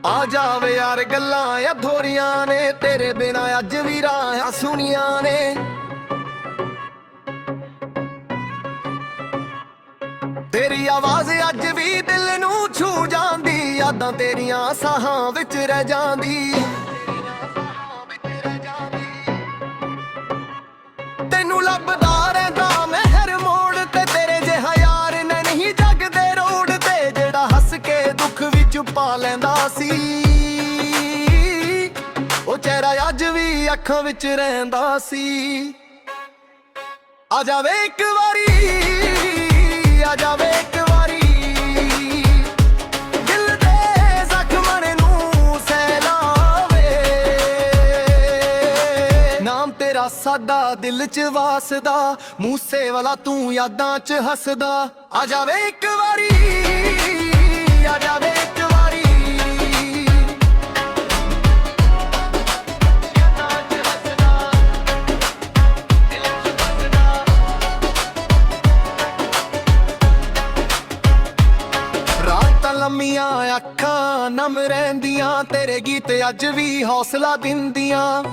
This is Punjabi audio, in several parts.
ਆ ਜਾਵੇ ਯਾਰ ਗੱਲਾਂ ਅਧੂਰੀਆਂ ਨੇ, ਤੇਰੇ ਬਿਨਾ ਅੱਜ ਵੀ ਰਾਹਾਂ ਸੁਣੀਆਂ ਨੇ। ਤੇਰੀ ਆਵਾਜ਼ ਅੱਜ ਵੀ ਦਿਲ ਨੂੰ ਛੂ ਜਾਂਦੀ, ਯਾਦਾਂ ਤੇਰੀਆਂ ਸਾਹਾਂ ਵਿੱਚ ਰਹਿ ਜਾਂਦੀ। ਤੈਨੂੰ ਲੱਭਦਾ ਰਹਿੰਦਾ ਮੈਂ ਹਰ ਮੋੜ ਤੇ, ਤੇਰੇ ਜਿਹਾ ਯਾਰ ਨੇ ਨਹੀਂ ਜੱਗ ਦੇ ਰੋਡ ਤੇ, ਜਿਹੜਾ ਹੱਸ ਕੇ ਦੁੱਖ ਵਿੱਚ ਪਾ ਲੈਂਦਾ ਸੀ। ਉਹ ਚਿਹਰਾ ਅੱਜ ਵੀ ਅੱਖਾਂ ਵਿੱਚ ਰਹਿੰਦਾ ਸੀ। ਆ ਜਾਵੇ ਇੱਕ ਵਾਰੀ, ਆ ਜਾਵੇ ਇੱਕ ਵਾਰੀ, ਦਿਲ ਦੇ ਜ਼ਖਮਾਂ ਨੂੰ ਸਹਿਲਾਵੇ। ਨਾਮ ਤੇਰਾ ਸਾਡਾ ਦਿਲ 'ਚ ਵਾਸਦਾ, ਮੂਸੇ ਵਾਲਾ ਤੂੰ ਯਾਦਾਂ 'ਚ ਹੱਸਦਾ। ਆ ਜਾਵੇ ਇੱਕ ਵਾਰੀ, ਆ ਜਾਵੇ ਇੱਕ ਵਾਰੀ, ਲੰਮੀਆਂ ਅੱਖਾਂ ਨਮ ਰਹਿੰਦੀਆਂ, ਤੇਰੇ ਗੀਤ ਅੱਜ ਵੀ ਹੌਸਲਾ ਦਿੰਦੀਆਂ।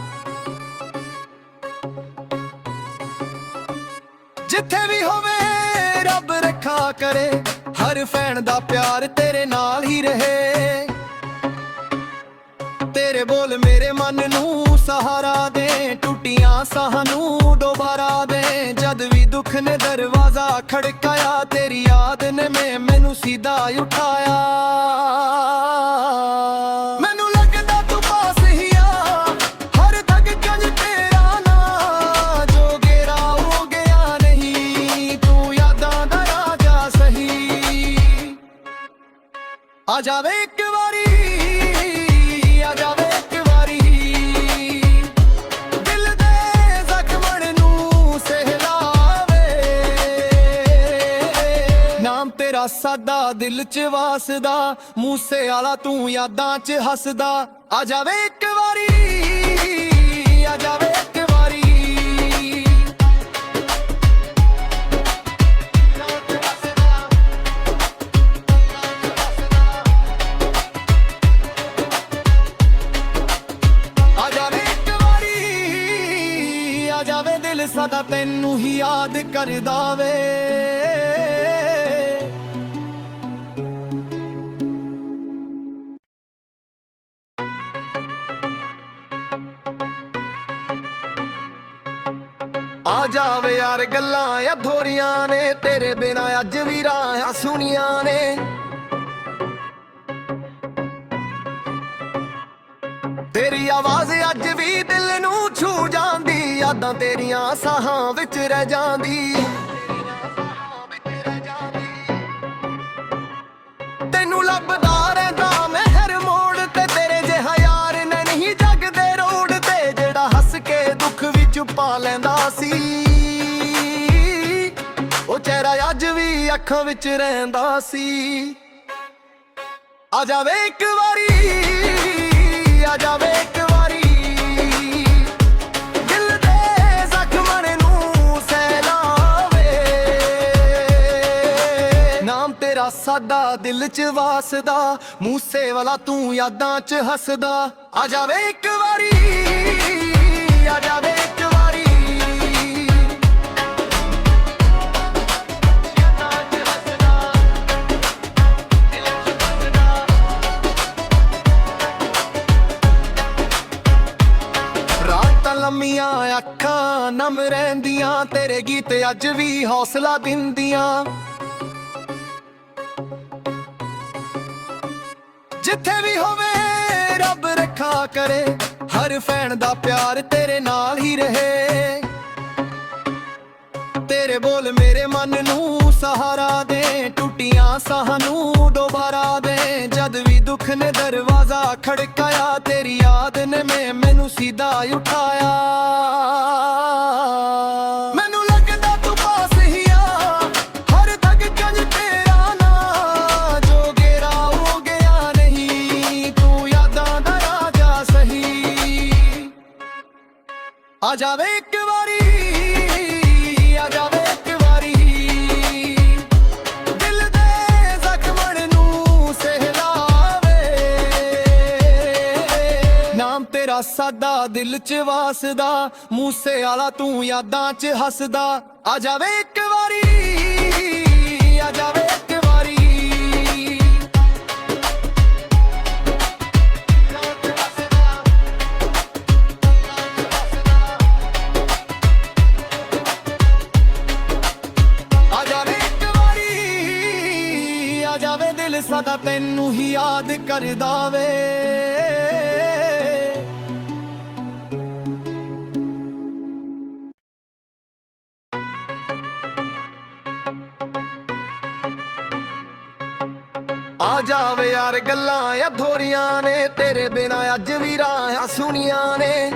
ਜਿੱਥੇ ਵੀ ਹੋਵੇ ਰੱਬ ਰੱਖਾ ਕਰੇ, ਹਰ ਫੈਨ ਦਾ ਪਿਆਰ ਤੇਰੇ ਨਾਲ ਹੀ ਰਹੇ। ਤੇਰੇ ਬੋਲ ਮੇਰੇ ਮਨ ਨੂੰ ਸਹਾਰਾ ਦੇ, ਟੁੱਟੀਆਂ ਸਾਹਾਂ ਨੂੰ ਦੁਬਾਰਾ ਦੇ। ਜਦ ਵੀ ਦੁੱਖ ਨੇ ਦਰਵਾਜ਼ਾ ਖੜਕਾਇਆ, ਤੇਰੀ ਯਾਦ ਨੇ ਮੈਨੂੰ ਸਿੱਧਾ ਉਠਾਇਆ। ਮੈਨੂੰ ਲੱਗਦਾ ਤੂੰ ਪਾਸ ਹੀ ਆ, ਹਰ ਧੜਕਣ 'ਚ ਤੇਰਾ ਨਾਂ। ਜੋ ਗੇਰਾ ਹੋ ਗਿਆ ਨਹੀਂ, ਤੂੰ ਯਾਦਾਂ ਦਾ ਰਾਜਾ ਸਹੀ। ਆ ਜਾਵੇ ਇੱਕ ਵਾਰੀ, ਆ ਜਾਵੇ ਇੱਕ ਵਾਰੀ, ਦਿਲ ਦੇ ਜ਼ਖਮਾਂ ਨੂੰ ਸਹਿਲਾਵੇ। ਨਾਮ ਤੇਰਾ ਸਾਡਾ ਦਿਲ 'ਚ ਵਾਸਦਾ, ਮੂਸੇ ਵਾਲਾ ਤੂੰ ਯਾਦਾਂ 'ਚ ਹੱਸਦਾ। ਆ ਜਾਵੇ ਇੱਕ ਵਾਰੀ, ਆ ਜਾਵੇ ਇੱਕ ਵਾਰੀ, ਆ ਜਾਵੇ ਦਿਲ ਸਾਡਾ ਤੈਨੂੰ ਹੀ ਯਾਦ ਕਰਦਾ ਵੇ। ਆ ਜਾਵੇ ਯਾਰ ਗੱਲਾਂ ਅਧੂਰੀਆਂ ਨੇ, ਤੇਰੇ ਬਿਨਾ ਅੱਜ ਵੀ ਰਾਹਾਂ ਸੁਣੀਆਂ ਨੇ। ਤੇਰੀ ਆਵਾਜ਼ ਅੱਜ ਵੀ ਦਿਲ ਨੂੰ ਛੂ ਜਾਂਦੀ, ਯਾਦਾਂ ਤੇਰੀਆਂ ਸਾਹਾਂ ਵਿੱਚ ਰਹਿ ਜਾਂਦੀ। ਤੈਨੂੰ ਲੱਭਦਾ ਰਹਿੰਦਾ ਮੈਂ ਹਰ ਮੋੜ ਤੇ, ਤੇਰੇ ਜਿਹਾ ਯਾਰ ਨੇ ਨਹੀਂ ਜੱਗ ਦੇ ਰੋਡ ਤੇ, ਜਿਹੜਾ ਹੱਸ ਕੇ ਦੁੱਖ ਵਿੱਚ ਪਾ ਲੈਂਦਾ ਸੀ। ਉਹ ਚਿਹਰਾ ਅੱਜ ਵੀ ਅੱਖਾਂ ਵਿੱਚ ਰਹਿੰਦਾ ਸੀ। ਆ ਜਾਵੇ ਇੱਕ ਵਾਰੀ, ਆ ਜਾਵੇ ਇੱਕ ਵਾਰੀ, ਦਿਲ ਦੇ ਜ਼ਖਮਾਂ ਨੂੰ ਸਹਿਲਾਵੇ। ਨਾਮ ਤੇਰਾ ਸਾਡਾ ਦਿਲ 'ਚ ਵਾਸਦਾ, ਮੂਸੇ ਵਾਲਾ ਤੂੰ ਯਾਦਾਂ 'ਚ ਹੱਸਦਾ। ਆ ਜਾਵੇ ਇੱਕ ਵਾਰੀ, ਆ ਜਾਵੇ ਇੱਕ ਵਾਰੀ, ਲੰਮੀਆਂ ਅੱਖਾਂ ਨਮ ਰਹਿੰਦੀਆਂ, ਤੇਰੇ ਗੀਤ ਅੱਜ ਵੀ ਹੌਸਲਾ ਦਿੰਦੀਆਂ। ਜਿੱਥੇ ਵੀ ਹੋਵੇ ਰੱਬ ਰੱਖਾ ਕਰੇ, ਹਰ ਫੈਨ ਦਾ ਪਿਆਰ ਤੇਰੇ ਨਾਲ ਹੀ ਰਹੇ। ਤੇਰੇ ਬੋਲ ਮੇਰੇ ਮਨ ਨੂੰ ਸਹਾਰਾ ਦੇ, ਟੁੱਟੀਆਂ ਸਾਹਾਂ ਨੂੰ ਦੁਬਾਰਾ ਦੇ। ਜਦ ਵੀ ਦੁੱਖ ਨੇ ਦਰਵਾਜ਼ਾ ਖੜਕਾਇਆ, ਤੇਰੀ ਯਾਦ ਨੇ ਮੈਨੂੰ ਸਿੱਧਾ ਉਠਾਇਆ। ਮੈਨੂੰ ਲੱਗਦਾ ਤੂੰ ਪਾਸ ਹੀ ਆ, ਹਰ ਧੜਕਣ 'ਚ ਤੇਰਾ ਨਾਂ। ਜੋ ਗੇਰਾ ਹੋ ਗਿਆ ਨਹੀਂ, ਤੂੰ ਯਾਦਾਂ ਦਾ ਰਾਜਾ ਸਹੀ। ਆ ਜਾਵੇ ਇੱਕ ਵਾਰੀ, ਆ ਜਾਵੇ ਇੱਕ ਵਾਰੀ, ਦਿਲ ਦੇ ਜ਼ਖਮਾਂ ਨੂੰ ਸਹਿਲਾਵੇ। ਤੇਰਾ ਸਾਦਾ ਦਿਲ 'ਚ ਵਾਸਦਾ, ਮੂਸੇ ਵਾਲਾ ਤੂੰ ਯਾਦਾਂ 'ਚ ਹੱਸਦਾ। ਆ ਜਾਵੇ ਇੱਕ ਵਾਰੀ, ਆ ਜਾਵੇ ਇੱਕ ਵਾਰੀ। ਆ ਜਾਵੇ ਇੱਕ ਵਾਰੀ, ਆ ਜਾਵੇ ਦਿਲ ਸਾਡਾ ਤੈਨੂੰ ਹੀ ਯਾਦ ਕਰਦਾ ਵੇ। ਆ ਜਾਵੇ ਯਾਰ ਗੱਲਾਂ ਅਧੂਰੀਆਂ ਨੇ, ਤੇਰੇ ਬਿਨਾ ਅੱਜ ਵੀ ਰਾਹਾਂ ਸੁਣੀਆਂ ਨੇ।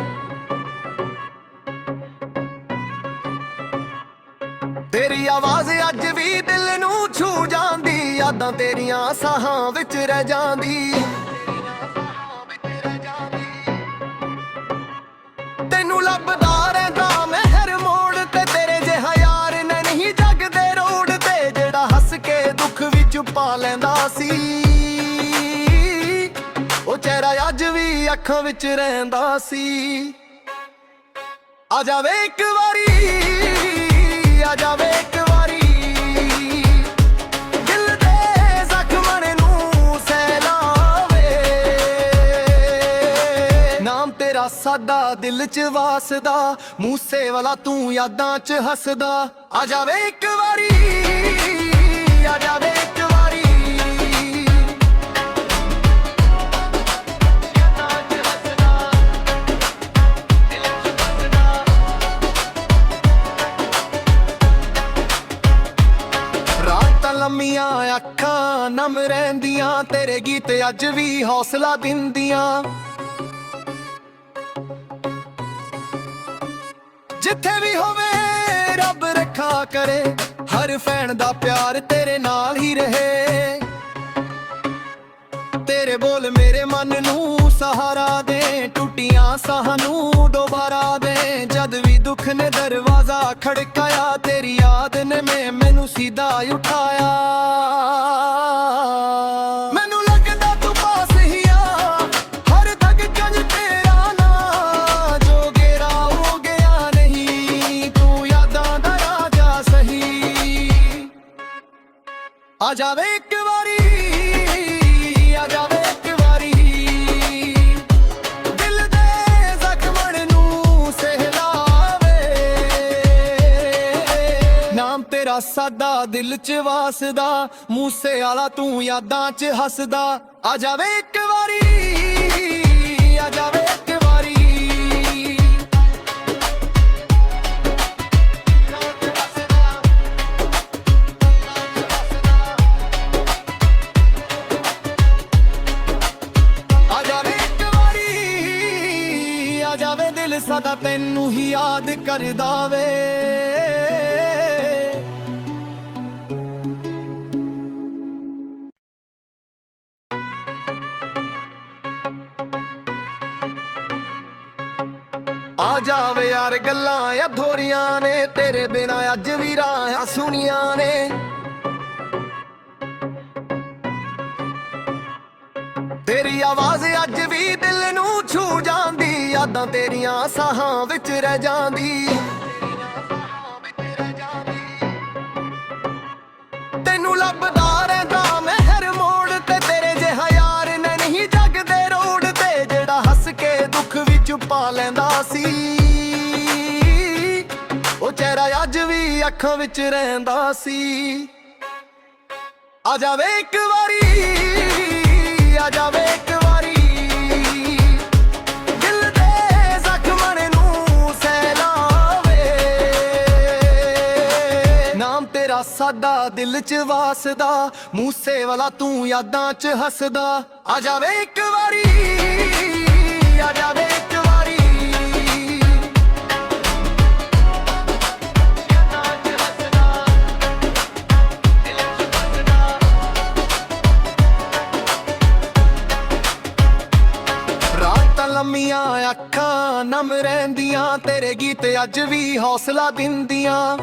ਤੇਰੀ ਆਵਾਜ਼ ਅੱਜ ਵੀ ਦਿਲ ਨੂੰ ਛੂ ਜਾਂਦੀ, ਯਾਦਾਂ ਤੇਰੀਆਂ ਸਾਹਾਂ ਵਿੱਚ ਰਹਿ ਜਾਂਦੀ। ਤੈਨੂੰ ਲੱਭਦਾ ਰਹਿੰਦਾ ਮੈਂ ਹਰ ਮੋੜ ਤੇ, ਤੇਰੇ ਜਿਹਾ ਯਾਰ ਨਹੀਂ ਜੱਗ ਦੇ ਰੋਡ ਤੇ, ਜਿਹੜਾ ਹੱਸ ਕੇ ਦੁੱਖ ਵਿੱਚ ਪਾ ਲੈਂਦਾ ਸੀ। ਉਹ ਚਿਹਰਾ ਅੱਜ ਵੀ ਅੱਖਾਂ ਵਿੱਚ ਰਹਿੰਦਾ ਸੀ। ਆ ਜਾਵੇ ਇੱਕ ਵਾਰੀ, ਆ ਜਾਵੇ ਇੱਕ ਵਾਰੀ। ਦਿਲ ਦੇ ਜ਼ਖਮਾਂ ਨੂੰ ਸਹਿਲਾਵੇ, ਨਾਮ ਤੇਰਾ ਸਾਦਾ ਦਿਲ 'ਚ ਵਾਸਦਾ, ਮੂਸੇ ਵਾਲਾ ਤੂੰ ਯਾਦਾਂ 'ਚ ਹੱਸਦਾ। ਆ ਜਾਵੇ ਇੱਕ ਵਾਰੀ, ਆ ਜਾਵੇ ਇੱਕ ਵਾਰੀ। ਲੰਮੀਆਂ ਅੱਖਾਂ ਨਮ ਰਹਿੰਦੀਆਂ, ਤੇਰੇ ਗੀਤ ਅੱਜ ਵੀ ਹੌਸਲਾ ਦਿੰਦੀਆਂ। ਜਿੱਥੇ ਵੀ ਹੋਵੇ ਰੱਬ ਰੱਖਾ ਕਰੇ, ਹਰ ਫੈਨ ਦਾ ਪਿਆਰ ਤੇਰੇ ਨਾਲ ਹੀ ਰਹੇ। ਤੇਰੇ ਬੋਲ ਮੇਰੇ ਮਨ ਨੂੰ ਸਹਾਰਾ ਦੇ, ਟੁੱਟੀਆਂ ਸਾਹਾਂ ਨੂੰ ਦੁਬਾਰਾ ਦੇ। ਜਦ ਵੀ ਦੁੱਖ ਨੇ ਦਰਵਾਜ਼ਾ ਖੜਕਾਇਆ, ਤੇਰੀ ਯਾਦ ਨੇ ਮੈਨੂੰ ਸਿੱਧਾ ਉਠਾਇਆ। ਮੈਨੂੰ ਲੱਗਦਾ ਤੂੰ ਪਾਸ ਹੀ ਆ, ਹਰ ਧੜਕਣ 'ਚ ਤੇਰਾ ਨਾਂ। ਜੋ ਗੇਰਾ ਹੋ ਗਿਆ ਨਹੀਂ, ਤੂੰ ਯਾਦਾਂ ਦਾ ਰਾਜਾ ਸਹੀ। ਆ ਜਾਵੇ ਇੱਕ ਵਾਰੀ, ਆ ਜਾਵੇ ਇੱਕ ਵਾਰੀ। ਦਿਲ ਦੇ ਜ਼ਖਮਾਂ ਨੂੰ ਸਹਿਲਾਵੇ, ਨਾਮ ਤੇਰਾ ਸਾਦਾ ਦਿਲ 'ਚ ਵਾਸਦਾ, ਮੂਸੇ ਵਾਲਾ ਤੂੰ ਯਾਦਾਂ 'ਚ ਹੱਸਦਾ। ਆ ਜਾਵੇ ਇੱਕ ਵਾਰੀ, ਆ ਜਾਵੇ ਇੱਕ ਵਾਰੀ। ਆ ਜਾਵੇ ਦਿਲ ਸਾਡਾ ਤੈਨੂੰ ਹੀ ਯਾਦ ਕਰਦਾ ਵੇ। ਆ ਜਾਵੇ ਯਾਰ ਗੱਲਾਂ ਅਧੂਰੀਆਂ ਨੇ, ਤੇਰੇ ਬਿਨਾ ਅੱਜ ਵੀ ਰਾਹਾਂ ਸੁਣੀਆਂ ਨੇ। ਤੇਰੀ ਆਵਾਜ਼ ਅੱਜ ਵੀ ਦਿਲ ਨੂੰ ਛੂ ਜਾਂਦੀ, ਯਾਦਾਂ ਤੇਰੀਆਂ ਸਾਹਾਂ ਵਿੱਚ ਰਹਿ ਜਾਂਦੀ। ਤੈਨੂੰ ਲੱਭਦਾ ਰਹਿੰਦਾ ਮੈਂ ਹਰ ਮੋੜ ਤੇ, ਤੇਰੇ ਜਿਹਾ ਯਾਰ ਨਹੀਂ ਜੱਗ ਦੇ ਰੋਡ ਤੇ, ਜਿਹੜਾ ਹੱਸ ਕੇ ਦੁੱਖ ਵਿੱਚ ਪਾ ਲੈਂਦਾ ਸੀ। ਉਹ ਚਿਹਰਾ ਅੱਜ ਵੀ ਅੱਖਾਂ ਵਿੱਚ ਰਹਿੰਦਾ ਸੀ। ਆ ਜਾਵੇ ਇੱਕ ਵਾਰੀ, ਆ ਜਾਵੇ ਇੱਕ ਵਾਰੀ। ਦਿਲ ਦੇ ਜ਼ਖਮਾਂ ਨੂੰ ਸਹਿਲਾਵੇ, ਨਾਮ ਤੇਰਾ ਸਾਦਾ ਦਿਲ 'ਚ ਵਾਸਦਾ, ਮੂਸੇ ਵਾਲਾ ਤੂੰ ਯਾਦਾਂ 'ਚ ਹੱਸਦਾ। ਆ ਜਾਵੇ ਇੱਕ ਵਾਰੀ, ਆ ਜਾਵੇ ਇੱਕ ਵਾਰੀ। ਲੰਮੀਆਂ ਅੱਖਾਂ ਨਮ ਰਹਿੰਦੀਆਂ, ਤੇਰੇ ਗੀਤ ਅੱਜ ਵੀ ਹੌਸਲਾ ਦਿੰਦੀਆਂ।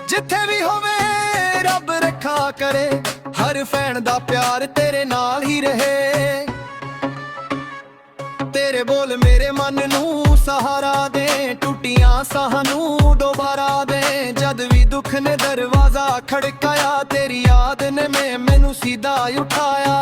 ਜਿੱਥੇ ਵੀ ਹੋਵੇ ਰੱਬ ਰੱਖਾ ਕਰੇ, ਹਰ ਫੈਨ ਦਾ ਪਿਆਰ ਤੇਰੇ ਨਾਲ ਹੀ ਰਹੇ। ਤੇਰੇ ਬੋਲ ਮੇਰੇ ਮਨ ਨੂੰ ਸਹਾਰਾ ਦੇ, ਟੁੱਟੀਆਂ ਸਾਹਾਂ ਨੂੰ ਦੁਬਾਰਾ ਦੇ। ਜਦ ਵੀ ਦੁੱਖ ਨੇ ਦਰਵਾਜ਼ਾ ਖੜਕਾਇਆ, ਤੇਰੀ ਯਾਦ ਨੇ ਮੈਨੂੰ ਸਿੱਧਾ ਉਠਾਇਆ।